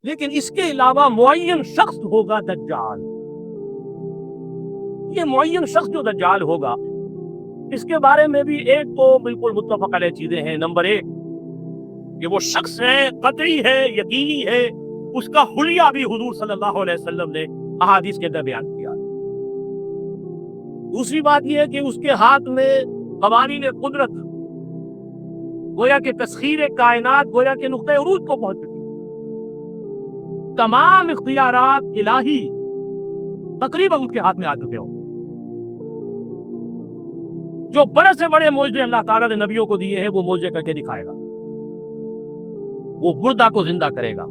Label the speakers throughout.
Speaker 1: لیکن اس کے علاوہ معین شخص ہوگا دجال. یہ معین شخص جو دجال ہوگا اس کے بارے میں بھی ایک تو بالکل متفق علیہ چیزیں ہیں. نمبر ایک کہ وہ شخص ہے، قطعی ہے، یقینی ہے، اس کا حلیہ بھی حضور صلی اللہ علیہ وسلم نے احادیث کے اندر بیان کیا. دوسری بات یہ ہے کہ اس کے ہاتھ میں قوانین قدرت، گویا کہ تسخیر کائنات، گویا کہ نقطۂ عروج کو پہنچ چکی. تمام اختیارات الہی تقریباً اس کے ہاتھ میں آ چکے ہوں. جو بڑے سے بڑے معجزے اللہ تعالیٰ نے نبیوں کو دیے ہیں وہ معجزے کر کے دکھائے گا. وہ مردہ کو زندہ کرے گا،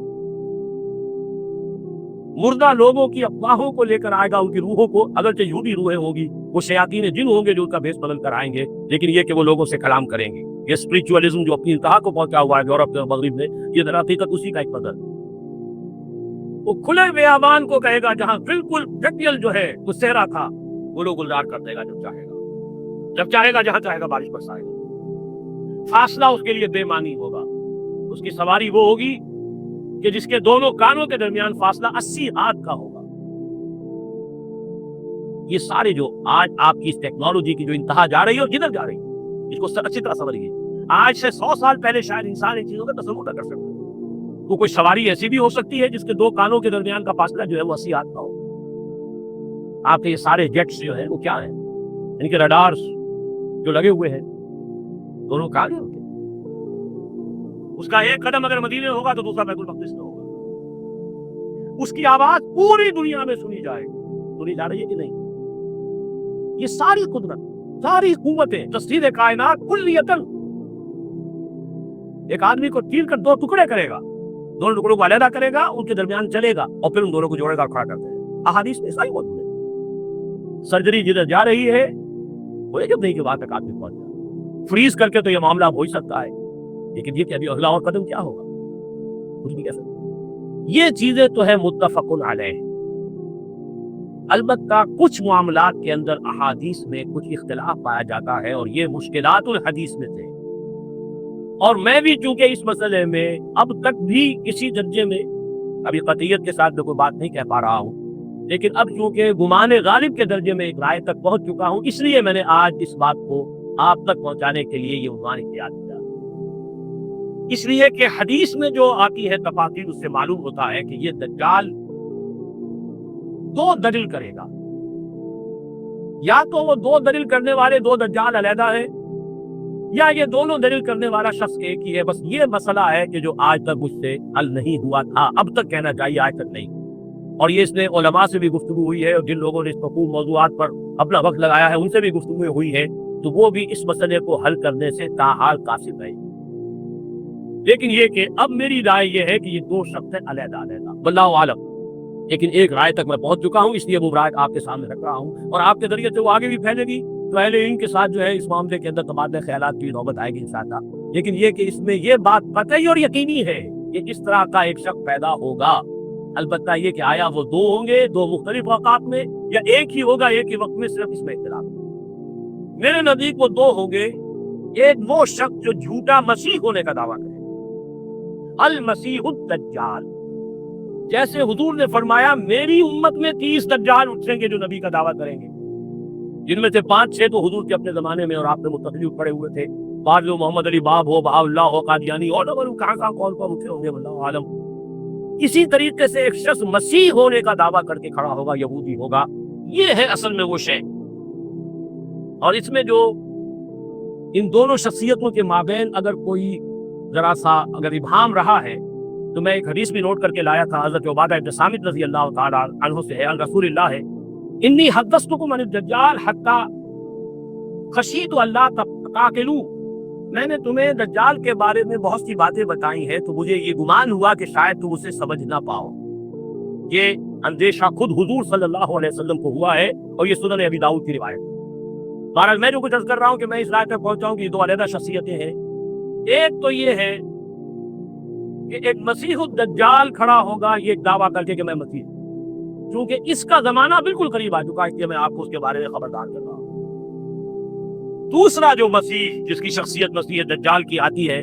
Speaker 1: مردہ لوگوں کی افواہوں کو لے کر آئے گا، ان کی روحوں کو، اگرچہ یہودی روحیں ہوگی، وہ شیاطین جن ہوں گے جو ان کا بھیس بدل کر آئیں گے، لیکن یہ کہ وہ لوگوں سے کلام کریں گے. یہ اسپرچولیزم جو اپنی انتہا کو پہنچا ہوا ہے یورپ اور مغرب میں، یہ در حقیقت اسی کا ایک بدل. وہ کھلے بیابان کو کہے گا جہاں بالکل پریکٹیکل جو ہے وہ صحرا تھا، وہ لوگ گلزار کر دے گا جب چاہے گا، جب چاہے گا جہاں چاہے گا بارش برسائے گا. فاصلہ اس کے لیے بے معنی ہوگا. اس کی سواری وہ ہوگی کہ جس کے دونوں کانوں کے درمیان فاصلہ 80 ہاتھ کا ہوگا. یہ سارے جو آج آپ کی اس ٹیکنالوجی کی جو انتہا جا رہی ہے اور جدھر جا رہی ہے، اس کو اچھی طرح سمجھیے. آج سے 100 سال پہلے شاید انسان ان چیزوں کا تصور نہ کر سکتا. تو کوئی سواری ایسی بھی ہو سکتی ہے جس کے دو کانوں کے درمیان کا فاصلہ جو ہے وہ 80 ہاتھ کا ہو. آپ کے یہ سارے جیٹس جو ہیں وہ کیا ہیں؟ ان کے رڈارز جو لگے ہوئے ہیں دونوں کان ہیں. اس کا ایک قدم اگر مدینے ہوگا تو دوسرا بیت المقدس میں ہوگا. اس کی آواز پوری دنیا میں سنی جائے گی. سنی جا رہی ہے کہ نہیں؟ یہ ساری قدرت، ساری قوتیں، تصدیق کائنات کلیتاً ایک آدمی کو چیر کر 2 ٹکڑے کرے گا، دونوں ٹکڑوں کو علیحدہ کرے گا، ان کے درمیان چلے گا اور پھر ان دونوں کو جوڑے گا، کھڑا کر دے گا. احادیث میں صحیح موجود ہے. سرجری جدھر جا رہی ہے وہ جب نہیں کہ وہاں تک آدمی پہنچ جائے. فریز کر کے تو یہ معاملہ ہو ہی سکتا ہے، لیکن یہ کہ ابھی اگلا اور قدم کیا ہوگا کچھ نہیں کہہ سکتے. یہ چیزیں تو ہے متفق علیہ. البتہ کچھ معاملات کے اندر احادیث میں کچھ اختلاف پایا جاتا ہے اور یہ مشکلات الحدیث میں تھے. اور میں بھی چونکہ اس مسئلے میں اب تک بھی کسی درجے میں، ابھی قطعیت کے ساتھ میں کوئی بات نہیں کہہ پا رہا ہوں، لیکن اب چونکہ گمان غالب کے درجے میں ایک رائے تک پہنچ چکا ہوں، اس لیے میں نے آج اس بات کو آپ تک پہنچانے کے لیے یہ عنوان اختیار کیا. اس لیے کہ حدیث میں جو آتی ہے تفاصیل اس سے معلوم ہوتا ہے کہ یہ دجال 2 دلیل کرے گا. یا تو وہ 2 دلیل کرنے والے 2 دجال علیحدہ ہیں، یا یہ دونوں دلیل کرنے والا شخص ایک ہی ہے. بس یہ مسئلہ ہے کہ جو آج تک مجھ سے حل نہیں ہوا تھا، اب تک کہنا چاہیے آج تک نہیں. اور یہ اس نے علماء سے بھی گفتگو ہوئی ہے، اور جن لوگوں نے اس مفہوم موضوعات پر اپنا وقت لگایا ہے ان سے بھی گفتگو ہوئی ہے، تو وہ بھی اس مسئلے کو حل کرنے سے تاحال قاصر رہے. لیکن یہ کہ اب میری رائے یہ ہے کہ یہ 2 شخص ہیں علیحدہ علیحدہ، واللہ عالم. لیکن ایک رائے تک میں پہنچ چکا ہوں، اس لیے وہ رائے آپ کے سامنے رکھ رہا ہوں، اور آپ کے ذریعے سے وہ آگے بھی پھیلے گی تو اہل علم کے ساتھ جو ہے اس معاملے کے اندر تبادلہ خیالات کی نوبت آئے گی انشاءاللہ. لیکن یہ کہ اس میں یہ بات قطعی اور یقینی ہے کہ اس طرح کا ایک شخص پیدا ہوگا. البتہ یہ کہ آیا وہ 2 ہوں گے 2 مختلف اوقات میں، یا ایک ہی ہوگا ایک ہی وقت میں، صرف اس میں اختلاف. میرے نزدیک وہ 2 ہوں گے. ایک وہ شخص جو جھوٹا مسیح ہونے کا دعویٰ کرے، المسیح الدجال. جیسے حضور نے فرمایا میری امت میں 30 دجال اٹھیں گے جو نبی کا دعویٰ کریں گے، جن میں سے 5-6 تو حضور کے اپنے زمانے میں اور آپ نے مستقل پڑے ہوئے تھے. بعض جو محمد علی باب ہو، بہاء اللہ ہو، قادیانی اور کہاں کون اٹھے ہوں گے واللہ عالم. اسی طریقے سے ایک شخص مسیح ہونے کا دعویٰ کر کے کھڑا ہوگا، یہودی ہوگا. یہ ہے اصل میں وہ شے. اور اس میں جو ان دونوں شخصیتوں کے مابین اگر کوئی ذرا سا اگر ابہام رہا ہے تو میں ایک حدیث بھی نوٹ کر کے لایا تھا. حضرت عبادہ ابن صامت رضی اللہ تعالی عنہ سے ہے، عن رسول اللہ ہے، انی حدثتکم عن الدجال حتی خشیت اللہ تعقلوا. میں نے تمہیں دجال کے بارے میں بہت سی باتیں بتائی ہیں تو مجھے یہ گمان ہوا کہ شاید تم اسے سمجھ نہ پاؤ. یہ اندیشہ خود حضور صلی اللہ علیہ وسلم کو ہوا ہے، اور یہ سنن ابی داؤد کی روایت ہے. بہرحال میں جو کچھ عرض کر رہا ہوں کہ میں اس رائے تک پہنچاؤں کہ یہ 2 علیحدہ شخصیتیں ہیں. ایک تو یہ ہے کہ ایک مسیح الدجال کھڑا ہوگا یہ ایک دعویٰ کر کے کہ میں مسیح ہوں، چونکہ اس کا زمانہ بالکل قریب آ چکا ہے، اس لیے میں آپ کو اس کے بارے میں خبردار کر رہا ہوں. دوسرا جو مسیح جس کی شخصیت مسیح دجال کی آتی ہے